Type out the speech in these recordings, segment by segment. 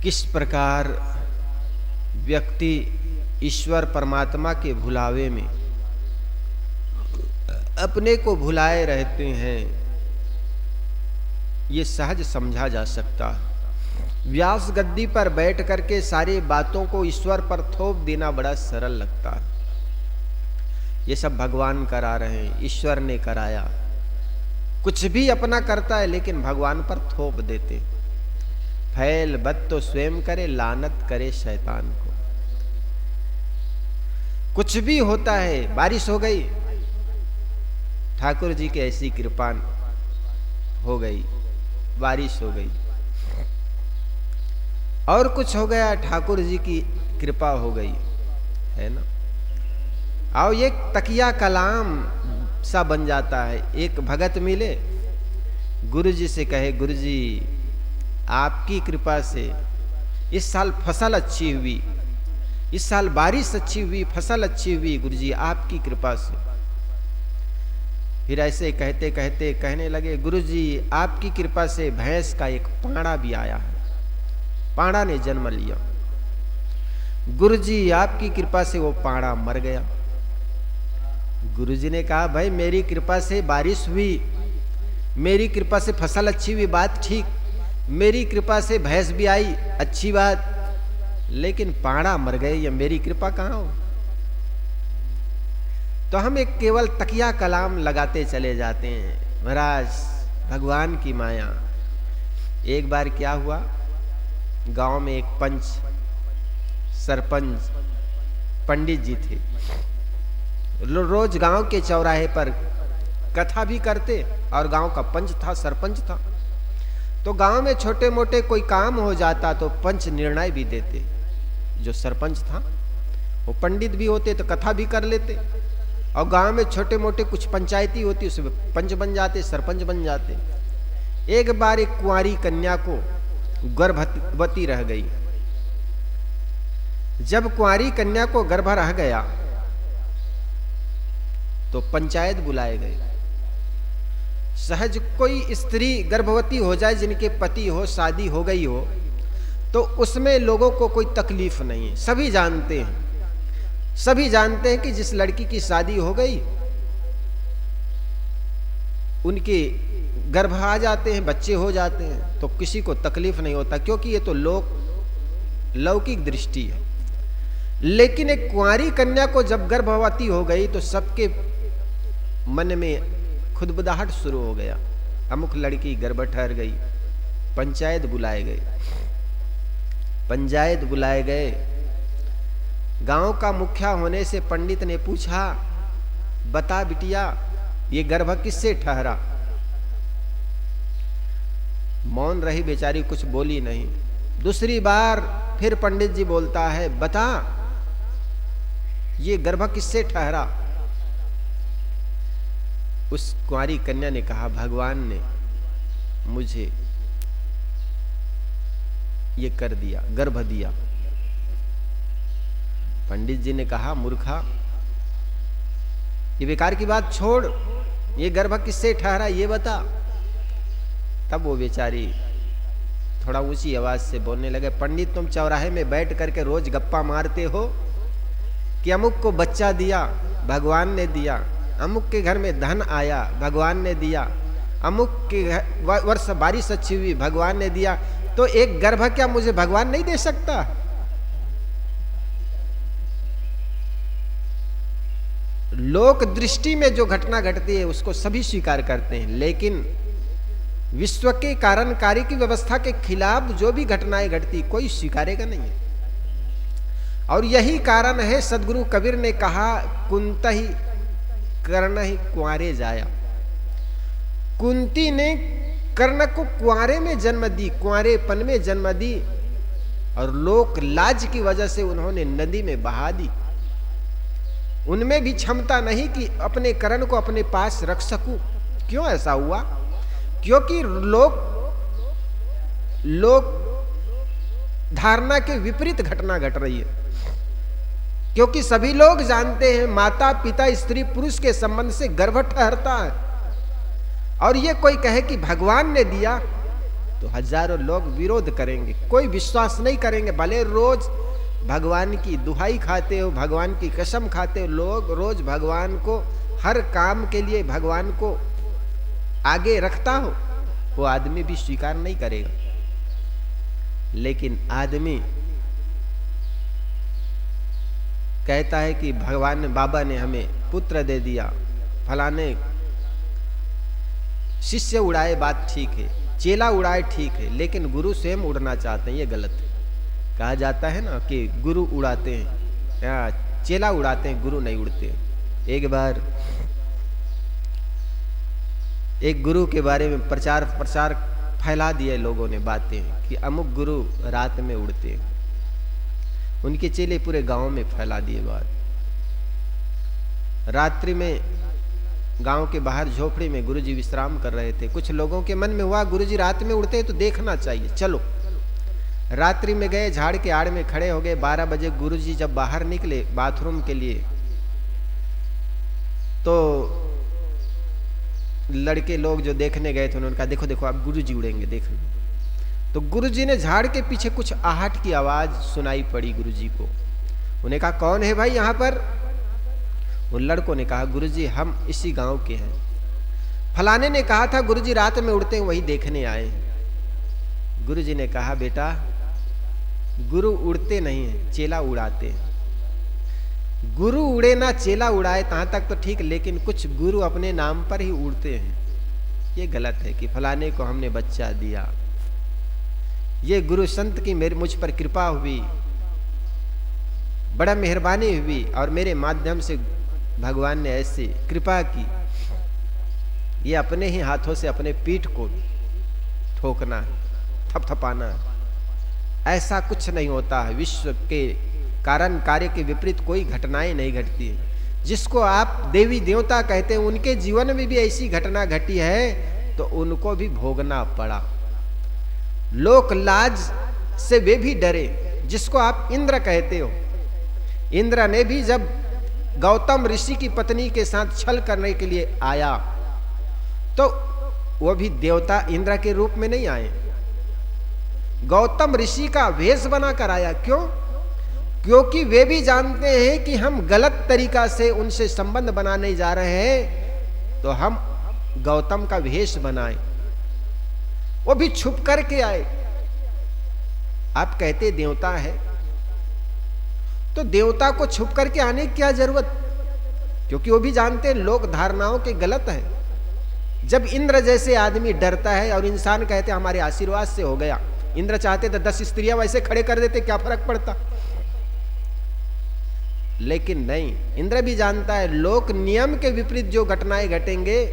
किस प्रकार व्यक्ति ईश्वर परमात्मा के भुलावे में अपने को भुलाए रहते हैं, ये सहज समझा जा सकता है। व्यास गद्दी पर बैठ करके सारी बातों को ईश्वर पर थोप देना बड़ा सरल लगता है। ये सब भगवान करा रहे हैं, ईश्वर ने कराया। कुछ भी अपना करता है लेकिन भगवान पर थोप देते। फैल बद तो स्वयं करे, लानत करे शैतान को। कुछ भी होता है, बारिश हो गई, ठाकुर जी की ऐसी कृपा हो गई, बारिश हो गई। और कुछ हो गया, ठाकुर जी की कृपा हो गई, है ना। आओ ये तकिया कलाम सा बन जाता है। एक भगत मिले, गुरु जी से कहे, गुरु जी आपकी कृपा से इस साल फसल अच्छी हुई, इस साल बारिश अच्छी हुई, फसल अच्छी हुई, गुरु जी आपकी कृपा से। फिर ऐसे कहते कहते कहने लगे, गुरु जी आपकी कृपा से भैंस का एक पाड़ा भी आया है, पाड़ा ने जन्म लिया। गुरु जी आपकी कृपा से वो पाड़ा मर गया। गुरु जी ने कहा, भाई मेरी कृपा से बारिश हुई, मेरी कृपा से फसल अच्छी हुई, बात ठीक, मेरी कृपा से भैंस भी आई, अच्छी बात, लेकिन पाड़ा मर गए, ये मेरी कृपा कहाँ हो। तो हम एक केवल तकिया कलाम लगाते चले जाते हैं। महाराज भगवान की माया। एक बार क्या हुआ, गांव में एक पंच, सरपंच, पंडित जी थे। रोज गांव के चौराहे पर कथा भी करते और गांव का पंच था, सरपंच था। तो गांव में छोटे मोटे कोई काम हो जाता तो पंच निर्णय भी देते। जो सरपंच था वो पंडित भी होते तो कथा भी कर लेते, और गांव में छोटे मोटे कुछ पंचायती होती उसमें पंच बन जाते, सरपंच बन जाते। एक बार एक कुंवारी कन्या को गर्भवती रह गई। जब कुंवारी कन्या को गर्भ रह गया तो पंचायत बुलाए गए। सहज कोई स्त्री गर्भवती हो जाए जिनके पति हो, शादी हो गई हो, तो उसमें लोगों को कोई तकलीफ नहीं है। सभी जानते हैं, सभी जानते हैं कि जिस लड़की की शादी हो गई उनके गर्भ आ जाते हैं, बच्चे हो जाते हैं, तो किसी को तकलीफ नहीं होता, क्योंकि ये तो लौकिक दृष्टि है। लेकिन एक कुंवारी कन्या को जब गर्भवती हो गई तो सबके मन में खुदबुदाहट शुरू हो गया। अमुक लड़की गर्भ ठहर गई। पंचायत बुलाए गए, पंचायत बुलाए गए। गांव का मुखिया होने से पंडित ने पूछा, बता बिटिया ये गर्भ किससे ठहरा। मौन रही बेचारी, कुछ बोली नहीं। दूसरी बार फिर पंडित जी बोलता है, बता ये गर्भ किससे ठहरा। उस कुंवारी कन्या ने कहा, भगवान ने मुझे ये कर दिया, गर्भ दिया। पंडित जी ने कहा, मूर्खा ये बेकार की बात छोड़, ये गर्भ किससे ठहरा ये बता। तब वो बेचारी थोड़ा ऊंची आवाज से बोलने लगे, पंडित तुम चौराहे में बैठ करके रोज गप्पा मारते हो कि अमुक को बच्चा दिया, भगवान ने दिया, अमुक के घर में धन आया, भगवान ने दिया, अमुक के वर्ष बारिश अच्छी हुई, भगवान ने दिया, तो एक गर्भ क्या मुझे भगवान नहीं दे सकता। लोक दृष्टि में जो घटना घटती है उसको सभी स्वीकार करते हैं, लेकिन विश्व के कारणकारी की व्यवस्था के खिलाफ जो भी घटनाएं घटती कोई स्वीकारेगा नहीं है। और यही कारण है, सदगुरु कबीर ने कहा, कुंत ही कर्ण ही कुंवारे जाया। कुंती ने कर्ण को कुंवारे में जन्म दी, कुंवारेपन में जन्म दी, और लोक लाज की वजह से उन्होंने नदी में बहा दी। उनमें भी क्षमता नहीं कि अपने कर्ण को अपने पास रख सकूं। क्यों ऐसा हुआ? क्योंकि लोक धारणा के विपरीत घटना घट रही है। क्योंकि सभी लोग जानते हैं माता पिता स्त्री पुरुष के संबंध से गर्भ ठहरता है, और ये कोई कहे कि भगवान ने दिया, तो हजारों लोग विरोध करेंगे, कोई विश्वास नहीं करेंगे। भले रोज भगवान की दुहाई खाते हो, भगवान की कसम खाते हो, लोग रोज भगवान को हर काम के लिए भगवान को आगे रखता हो, वो आदमी भी स्वीकार नहीं करेगा। लेकिन आदमी कहता है कि भगवान बाबा ने हमें पुत्र दे दिया, फलाने शिष्य उड़ाए बात ठीक है, चेला उड़ाए ठीक है, लेकिन गुरु स्वयं उड़ना चाहते हैं, ये गलत है। कहा जाता है ना कि गुरु उड़ाते हैं या चेला उड़ाते हैं, गुरु नहीं उड़ते। एक बार एक गुरु के बारे में प्रचार फैला दिए लोगों ने बातें कि अमुक गुरु रात में उड़ते हैं। उनके चेले पूरे गांव में फैला दिए बात। रात्रि में गांव के बाहर झोपड़ी में गुरुजी विश्राम कर रहे थे। कुछ लोगों के मन में हुआ गुरुजी रात में उड़ते हैं तो देखना चाहिए, चलो। रात्रि में गए, झाड़ के आड़ में खड़े हो गए। 12 बजे गुरुजी जब बाहर निकले बाथरूम के लिए, तो लड़के लोग जो देखने गए थे उन्होंने कहा देखो देखो आप गुरुजी उड़ेंगे, देख लो। तो गुरुजी ने झाड़ के पीछे कुछ आहट की आवाज सुनाई पड़ी गुरुजी को। उन्हें कहा कौन है भाई यहाँ पर? उन लड़कों ने कहा गुरुजी हम इसी गांव के हैं। फलाने ने कहा था गुरुजी रात में उड़ते हैं, वही देखने आए। गुरुजी ने कहा बेटा गुरु उड़ते नहीं है, चेला उड़ाते हैं। गुरु उड़े ना चेला उड़ाए तहां तक तो ठीक, लेकिन कुछ गुरु अपने नाम पर ही उड़ते हैं, ये गलत है। कि फलाने को हमने बच्चा दिया, ये गुरु संत की मुझ पर कृपा हुई, बड़ा मेहरबानी हुई और मेरे माध्यम से भगवान ने ऐसे कृपा की। ये अपने ही हाथों से अपने पीठ को ठोकना है, थपथपाना है, ऐसा कुछ नहीं होता है। विश्व के कारण कार्य के विपरीत कोई घटनाएं नहीं घटती है। जिसको आप देवी देवता कहते हैं उनके जीवन में भी ऐसी घटना घटी है तो उनको भी भोगना पड़ा। लोक लाज से वे भी डरे। जिसको आप इंद्र कहते हो, इंद्र ने भी जब गौतम ऋषि की पत्नी के साथ छल करने के लिए आया तो वो भी देवता इंद्र के रूप में नहीं आए, गौतम ऋषि का वेश बनाकर आया। क्यों? क्योंकि वे भी जानते हैं कि हम गलत तरीका से उनसे संबंध बनाने जा रहे हैं, तो हम गौतम का वेश बनाएं। वो भी छुप करके आए। आप कहते देवता है तो देवता को छुप करके आने की क्या जरूरत? क्योंकि वो भी जानते हैं लोक धारणाओं के गलत है। जब इंद्र जैसे आदमी डरता है और इंसान कहते हमारे आशीर्वाद से हो गया, इंद्र चाहते तो 10 स्त्रियां वैसे खड़े कर देते, क्या फर्क पड़ता? लेकिन नहीं, इंद्र भी जानता है लोक नियम के विपरीत जो घटनाएं घटेंगे,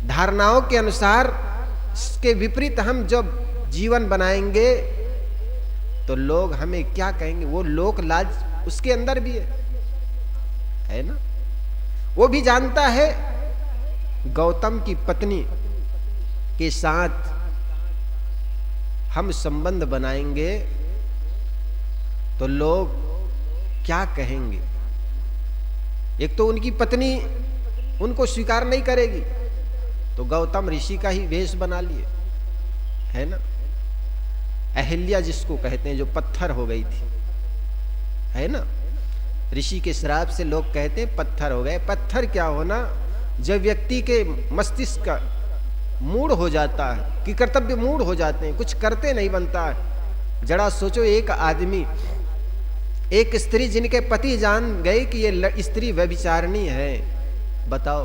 धारणाओं के अनुसार के विपरीत हम जब जीवन बनाएंगे तो लोग हमें क्या कहेंगे। वो लोक लाज उसके अंदर भी है ना। वो भी जानता है गौतम की पत्नी के साथ हम संबंध बनाएंगे तो लोग क्या कहेंगे। एक तो उनकी पत्नी उनको स्वीकार नहीं करेगी, तो गौतम ऋषि का ही वेश बना लिए, है ना। अहिल्या जिसको कहते हैं, जो पत्थर हो गई थी, है ना। ऋषि के श्राप से लोग कहते हैं पत्थर हो गए। पत्थर क्या होना? जब व्यक्ति के मस्तिष्क का मूड हो जाता है कि कर्तव्य मूड हो जाते हैं, कुछ करते नहीं बनता है। जरा सोचो, एक आदमी, एक स्त्री जिनके पति जान गए कि ये स्त्री व्यभिचारिणी है, बताओ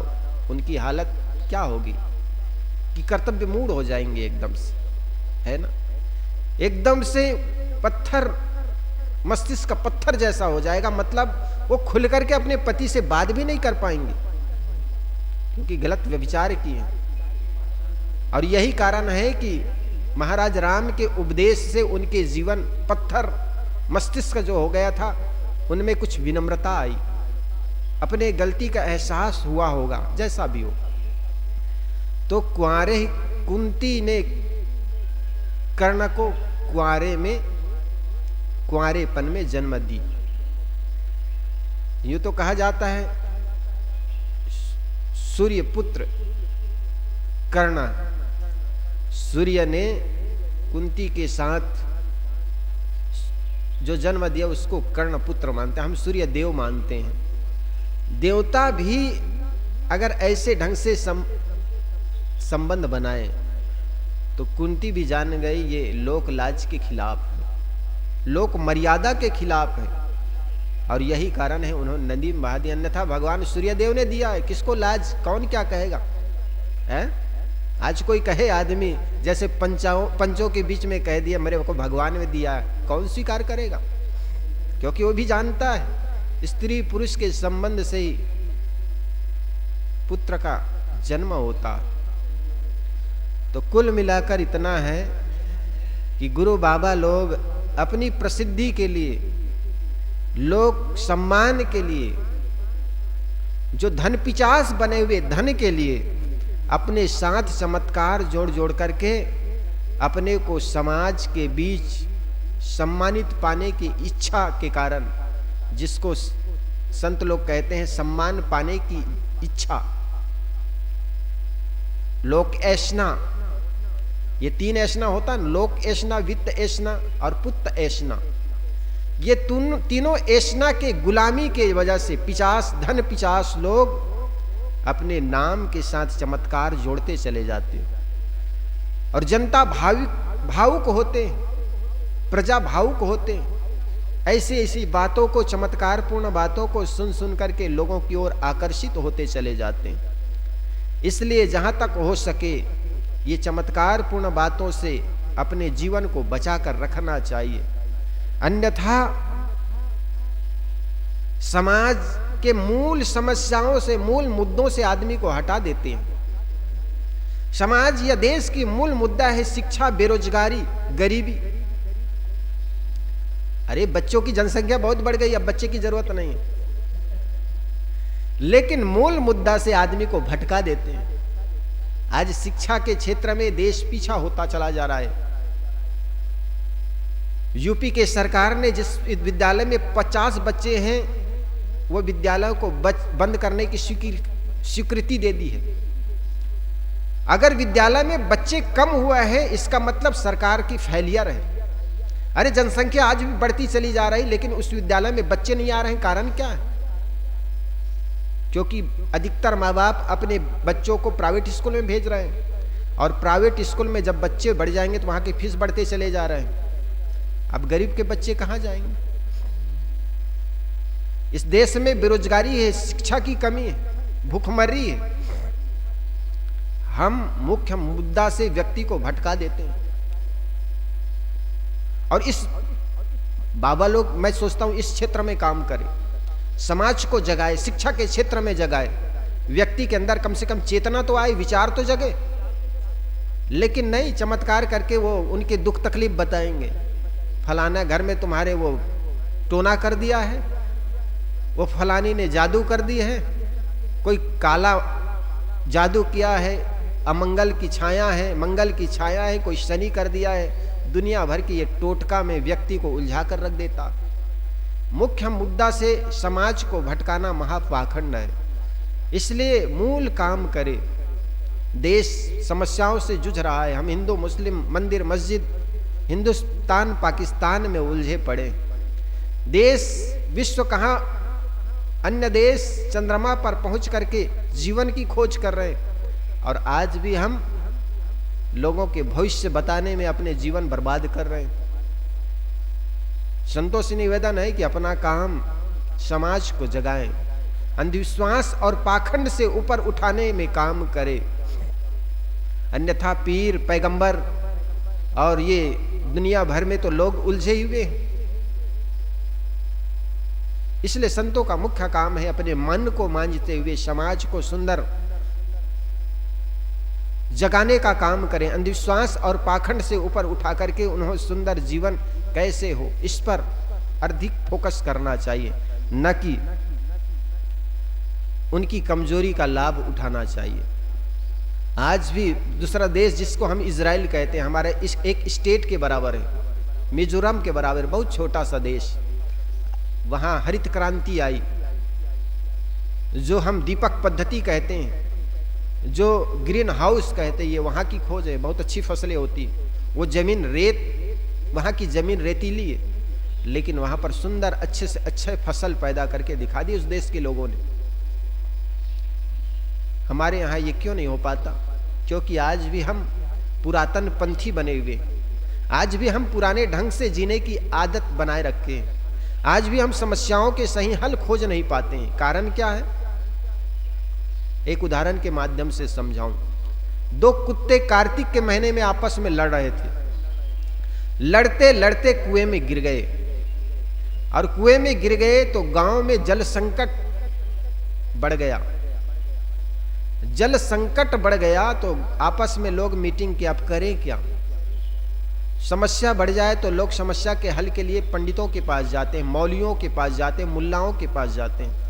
उनकी हालत क्या होगी? कि कर्तव्य मूड हो जाएंगे एकदम से, है ना। एकदम से पत्थर, मस्तिष्क का पत्थर जैसा हो जाएगा। मतलब वो खुल करके अपने पति से बात भी नहीं कर पाएंगे क्योंकि गलत व्यभिचार किए। और यही कारण है कि महाराज राम के उपदेश से उनके जीवन पत्थर मस्तिष्क जो हो गया था उनमें कुछ विनम्रता आई, अपने गलती का एहसास हुआ होगा, जैसा भी हो। तो कुंवारे कुंती ने कर्ण को कुंवारेपन में जन्म दी। यूं तो कहा जाता है सूर्य पुत्र कर्ण सूर्य ने कुंती के साथ जो जन्म दिया उसको कर्ण पुत्र मानते हैं, हम सूर्य देव मानते हैं। देवता भी अगर ऐसे ढंग से संबंध बनाए तो कुंती भी जान गई ये लोक लाज के खिलाफ है, लोक मर्यादा के खिलाफ है, और यही कारण है उन्होंने नदी में बहा दिया। अन्यथा भगवान सूर्यदेव ने दिया है, किसको लाज, कौन क्या कहेगा है? आज कोई कहे आदमी जैसे पंचों के बीच में कह दिया मेरे को भगवान ने दिया है, कौन स्वीकार करेगा? क्योंकि वो भी जानता है स्त्री पुरुष के संबंध से ही पुत्र का जन्म होता। तो कुल मिलाकर इतना है कि गुरु बाबा लोग अपनी प्रसिद्धि के लिए, लोक सम्मान के लिए, जो धन पिचास बने हुए धन के लिए अपने साथ चमत्कार जोड़ जोड़ करके अपने को समाज के बीच सम्मानित पाने की इच्छा के कारण, जिसको संत लोग कहते हैं सम्मान पाने की इच्छा, लोक ऐष्णा, ये 3 ऐष्णा होता है, लोक ऐष्णा, वित्त ऐष्णा और पुत्र ऐष्णा। ये तीनों ऐष्णा के गुलामी के वजह से धन पिचास लोग अपने नाम के साथ चमत्कार जोड़ते चले जाते हैं और जनता भावुक होते, प्रजा भावुक होते। ऐसी ऐसी बातों को, चमत्कारपूर्ण बातों को सुन सुन करके लोगों की ओर आकर्षित होते चले जाते हैं। इसलिए जहां तक हो सके ये चमत्कारपूर्ण बातों से अपने जीवन को बचा कर रखना चाहिए, अन्यथा समाज के मूल समस्याओं से, मूल मुद्दों से आदमी को हटा देते हैं। समाज या देश की मूल मुद्दा है शिक्षा, बेरोजगारी, गरीबी। अरे बच्चों की जनसंख्या बहुत बढ़ गई, अब बच्चे की जरूरत नहीं है, लेकिन मूल मुद्दा से आदमी को भटका देते हैं। आज शिक्षा के क्षेत्र में देश पीछा होता चला जा रहा है। यूपी के सरकार ने जिस विद्यालय में 50 बच्चे हैं वो विद्यालयों को बंद करने की स्वीकृति दे दी है। अगर विद्यालय में बच्चे कम हुआ है इसका मतलब सरकार की फेलियर है। अरे जनसंख्या आज भी बढ़ती चली जा रही, लेकिन उस विद्यालय में बच्चे नहीं आ रहे हैं, कारण क्या है? क्योंकि अधिकतर माँ बाप अपने बच्चों को प्राइवेट स्कूल में भेज रहे हैं, और प्राइवेट स्कूल में जब बच्चे बढ़ जाएंगे तो वहां की फीस बढ़ते चले जा रहे हैं। अब गरीब के बच्चे कहां जाएंगे? इस देश में बेरोजगारी है, शिक्षा की कमी है, भूखमरी है। हम मुख्य मुद्दा से व्यक्ति को भटका देते हैं, और इस बाबा लोग, मैं सोचता हूं इस क्षेत्र में काम करें, समाज को जगाए, शिक्षा के क्षेत्र में जगाए, व्यक्ति के अंदर कम से कम चेतना तो आए, विचार तो जगे। लेकिन नहीं, चमत्कार करके वो उनके दुख तकलीफ बताएंगे। फलाना घर में तुम्हारे वो टोना कर दिया है, वो फलानी ने जादू कर दी है, कोई काला जादू किया है, अमंगल की छाया है, मंगल की छाया है, कोई शनि कर दिया है। दुनिया भर की एक टोटका में व्यक्ति को उलझा कर रख देता। मुख्य मुद्दा से समाज को भटकाना महापाखंड है। इसलिए मूल काम करे। देश समस्याओं से जूझ रहा है, हम हिंदू मुस्लिम, मंदिर मस्जिद, हिंदुस्तान पाकिस्तान में उलझे पड़े। देश विश्व कहाँ, अन्य देश चंद्रमा पर पहुंच करके जीवन की खोज कर रहे हैं, और आज भी हम लोगों के भविष्य बताने में अपने जीवन बर्बाद कर रहे हैं। संतों से निवेदन है कि अपना काम समाज को जगाएं, अंधविश्वास और पाखंड से ऊपर उठाने में काम करें। अन्यथा पीर, पैगंबर और ये दुनिया भर में तो लोग उलझे हुए हैं। इसलिए संतों का मुख्य काम है अपने मन को मांझते हुए समाज को सुंदर जगाने का काम करें। अंधविश्वास और पाखंड से ऊपर उठा करके उन्हें सुंदर जीवन कैसे हो, इस पर अधिक फोकस करना चाहिए, न कि उनकी कमजोरी का लाभ उठाना चाहिए। आज भी दूसरा देश जिसको हम इजराइल कहते हैं, हमारे इस एक स्टेट के बराबर है, मिजोरम के बराबर, बहुत छोटा सा देश। वहां हरित क्रांति आई, जो हम दीपक पद्धति कहते हैं, जो ग्रीन हाउस कहते हैं, ये वहाँ की खोज है। बहुत अच्छी फसलें होती है। वो जमीन वहाँ की जमीन रेतीली है, लेकिन वहाँ पर सुंदर अच्छे से अच्छे फसल पैदा करके दिखा दी उस देश के लोगों ने। हमारे यहाँ ये क्यों नहीं हो पाता? क्योंकि आज भी हम पुरातन पंथी बने हुए, आज भी हम पुराने ढंग से जीने की आदत बनाए रखे हैं, आज भी हम समस्याओं के सही हल खोज नहीं पाते हैं। कारण क्या है? एक उदाहरण के माध्यम से समझाऊं। दो कुत्ते कार्तिक के महीने में आपस में लड़ रहे थे। लड़ते लड़ते कुएं में गिर गए, और कुएं में गिर गए तो गांव में जल संकट बढ़ गया। जल संकट बढ़ गया तो आपस में लोग मीटिंग की, अब करें क्या? समस्या बढ़ जाए तो लोग समस्या के हल के लिए पंडितों के पास जाते हैं, मौलवियों के पास जाते हैं, मुल्लाओं के पास जाते हैं।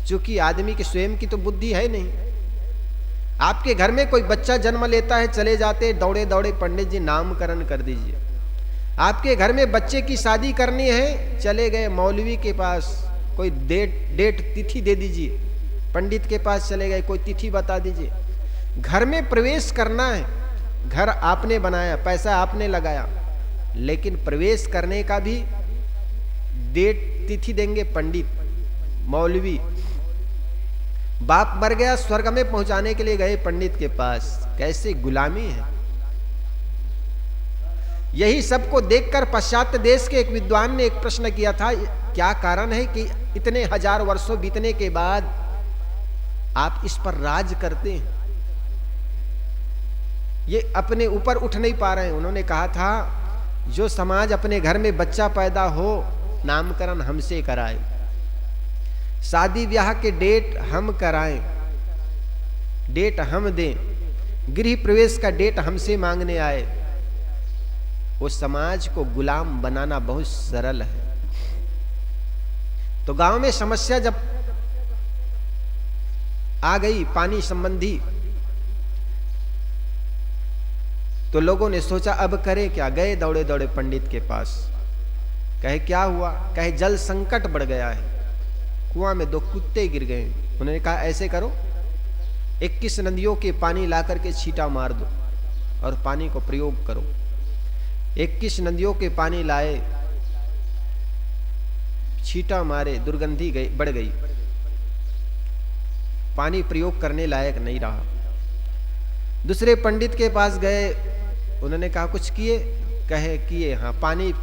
क्योंकि आदमी की स्वयं की तो बुद्धि है नहीं। आपके घर में कोई बच्चा जन्म लेता है, चले जाते दौड़े दौड़े पंडित जी नामकरण कर दीजिए। आपके घर में बच्चे की शादी करनी है, चले गए मौलवी के पास, कोई डेट तिथि दे दीजिए। पंडित के पास चले गए, कोई तिथि बता दीजिए। घर में प्रवेश करना है, घर आपने बनाया, पैसा आपने लगाया, लेकिन प्रवेश करने का भी डेट तिथि देंगे पंडित, मौलवी। बाप मर गया, स्वर्ग में पहुंचाने के लिए गए पंडित के पास। कैसे गुलामी है! यही सबको देखकर पाश्चात्य देश के एक विद्वान ने एक प्रश्न किया था, क्या कारण है कि इतने हजार वर्षों बीतने के बाद आप इस पर राज करते हैं? ये अपने ऊपर उठ नहीं पा रहे हैं। उन्होंने कहा था, जो समाज अपने घर में बच्चा पैदा हो, नामकरण हमसे कराए, शादी ब्याह के डेट हम कराएं, डेट हम दें, गृह प्रवेश का डेट हमसे मांगने आए, वो समाज को गुलाम बनाना बहुत सरल है। तो गांव में समस्या जब आ गई पानी संबंधी, तो लोगों ने सोचा अब करें क्या? गए दौड़े दौड़े पंडित के पास। कहे क्या हुआ? कहे जल संकट बढ़ गया है, कुआं में दो कुत्ते गिर गए। उन्होंने कहा ऐसे करो, 21 नदियों के पानी ला करके छींटा मार दो और पानी को प्रयोग करो। 21 नदियों के पानी लाए, छींटा मारे, दुर्गंधी गई, बढ़ गई, पानी प्रयोग करने लायक नहीं रहा। दूसरे पंडित के पास गए, उन्होंने कहा कुछ किए? कहे किए, हाँ। पानी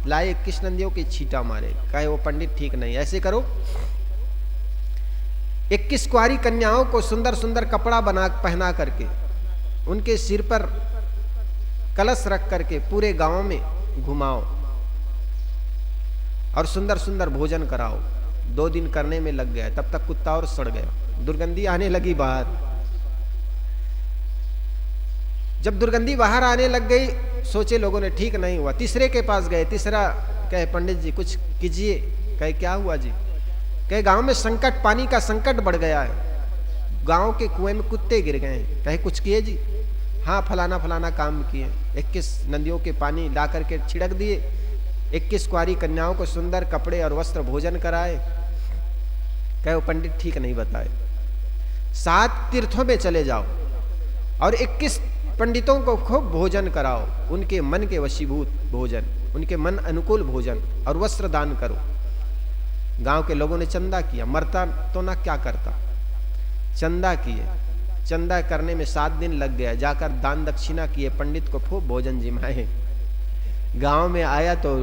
लाए, 21 नदियों के छींटा मारे। कहे वो पंडित ठीक नहीं, ऐसे करो, 21 कुंवारी कन्याओं को सुंदर सुंदर कपड़ा बना पहना करके, उनके सिर पर कलश रख करके पूरे गांव में घुमाओ और सुंदर सुंदर भोजन कराओ। 2 दिन करने में लग गया, तब तक कुत्ता और सड़ गया, दुर्गंधी आने लगी बाहर। जब दुर्गंधी बाहर आने लग गई, सोचे लोगों ने ठीक नहीं हुआ। तीसरे के पास गए, तीसरा कहे पंडित जी कुछ कीजिए। कहे क्या हुआ जी? कहे गांव में संकट, पानी का संकट बढ़ गया है, गांव के कुएं में कुत्ते गिर गए हैं। कहे कुछ किए जी? हाँ, फलाना फलाना काम किए, 21 नदियों के पानी ला करके छिड़क दिए, 21 कुंवारी कन्याओं को सुंदर कपड़े और वस्त्र भोजन कराए। कहे वो पंडित ठीक नहीं बताए, 7 तीर्थों में चले जाओ और 21 पंडितों को खूब भोजन कराओ, उनके मन के वशीभूत भोजन, उनके मन अनुकूल भोजन, और वस्त्र दान करो। गांव के लोगों ने चंदा किया, मरता तो ना क्या करता, चंदा किए। चंदा करने में 7 दिन लग गया, जाकर दान दक्षिणा किए, पंडित को खूब भोजन जिमाए। गांव में आया तो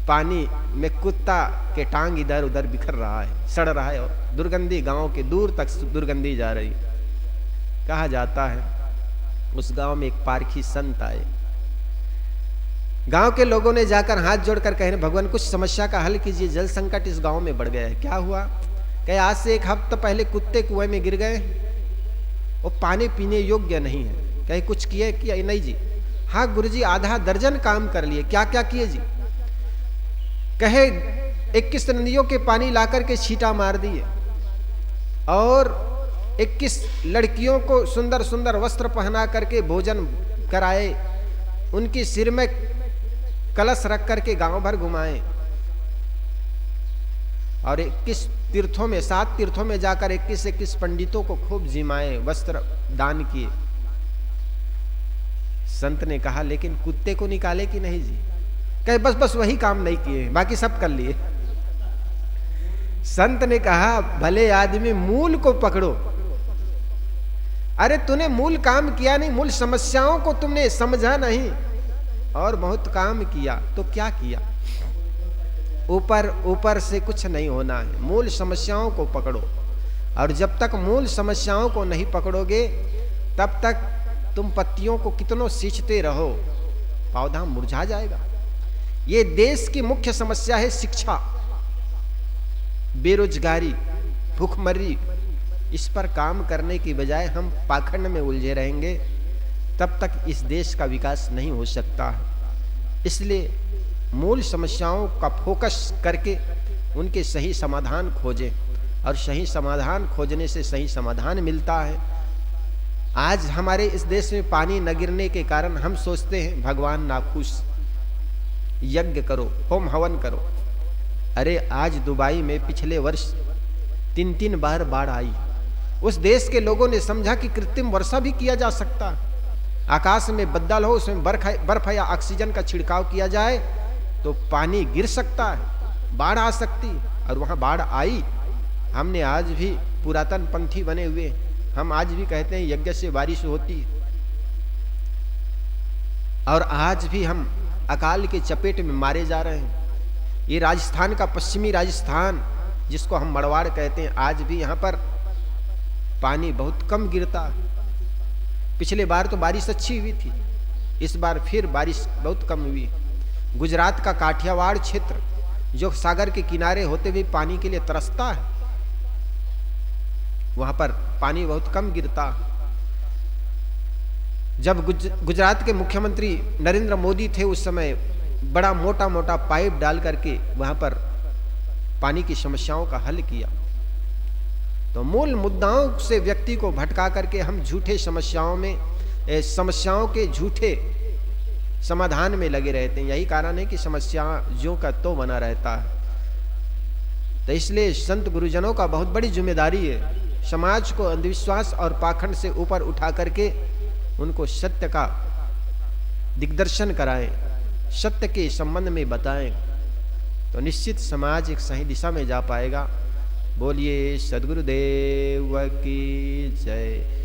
पानी में कुत्ता के टांग इधर उधर बिखर रहा है, सड़ रहा है, और दुर्गंधी गांव के दूर तक दुर्गंधी जा रही। कहा जाता है उस गांव में एक पारखी संत आए। गांव के लोगों ने जाकर हाथ जोड़कर कहे भगवान कुछ समस्या का हल कीजिए, जल संकट इस गांव में बढ़ गया है। क्या हुआ? कहे आज से 1 हफ्ता पहले कुत्ते कुएं में गिर गए, वो पानी पीने योग्य नहीं है। कहे कुछ किए? किया नहीं जी। हाँ गुरुजी, आधा दर्जन काम कर लिए। क्या क्या किए जी? कहे 21 नदियों के पानी लाकर के छींटा मार दिए और 21 लड़कियों को सुंदर सुंदर वस्त्र पहना करके भोजन कराए, उनके सिर में कलश रख करके गांव भर घुमाए। और 21 तीर्थों में 7 तीर्थों में जाकर 21 पंडितों को खूब जिमाए, वस्त्र दान किए। संत ने कहा लेकिन कुत्ते को निकाले कि नहीं जी? कहे बस बस वही काम नहीं किए, बाकी सब कर लिए। संत ने कहा भले आदमी मूल को पकड़ो। अरे तूने मूल काम किया नहीं, मूल समस्याओं को तुमने समझा नहीं और बहुत काम किया, तो क्या किया? ऊपर ऊपर से कुछ नहीं होना है, मूल समस्याओं को पकड़ो। और जब तक मूल समस्याओं को नहीं पकड़ोगे तब तक तुम पत्तियों को कितनों सींचते रहो, पौधा मुरझा जाएगा। ये देश की मुख्य समस्या है शिक्षा, बेरोजगारी, भूखमरी। इस पर काम करने की बजाय हम पाखंड में उलझे रहेंगे, तब तक इस देश का विकास नहीं हो सकता। इसलिए मूल समस्याओं का फोकस करके उनके सही समाधान खोजें, और सही समाधान खोजने से सही समाधान मिलता है। आज हमारे इस देश में पानी न गिरने के कारण हम सोचते हैं भगवान नाखुश, यज्ञ करो, होम हवन करो। अरे आज दुबई में पिछले वर्ष 3 बार बाढ़ आई। उस देश के लोगों ने समझा कि कृत्रिम वर्षा भी किया जा सकता। आकाश में बदल हो, उसमें बर्फ या ऑक्सीजन का छिड़काव किया जाए तो पानी गिर सकता है, बाढ़ आ सकती। और वहां बाढ़ आई। हमने आज भी पुरातन पंथी बने हुए, हम आज भी कहते हैं यज्ञ से बारिश होती है, और आज भी हम अकाल के चपेट में मारे जा रहे हैं। ये राजस्थान का, पश्चिमी राजस्थान जिसको हम मड़वाड़ कहते हैं, आज भी यहाँ पर पानी बहुत कम गिरता। पिछले बार तो बारिश अच्छी हुई थी, इस बार फिर बारिश बहुत कम हुई। गुजरात का काठियावाड़ क्षेत्र जो सागर के किनारे होते हुए पानी के लिए तरसता है, वहां पर पानी बहुत कम गिरता। जब गुजरात के मुख्यमंत्री नरेंद्र मोदी थे, उस समय बड़ा मोटा मोटा पाइप डाल करके वहां पर पानी की समस्याओं का हल किया। तो मूल मुद्दाओं से व्यक्ति को भटका करके हम झूठे समस्याओं के झूठे समाधान में लगे रहते हैं। यही कारण है कि समस्या ज्यों का तो बना रहता है। तो इसलिए संत गुरुजनों का बहुत बड़ी जिम्मेदारी है, समाज को अंधविश्वास और पाखंड से ऊपर उठा करके उनको सत्य का दिग्दर्शन कराएं, सत्य के संबंध में बताएं, तो निश्चित समाज एक सही दिशा में जा पाएगा। बोलिए सद्गुरुदेव की जय।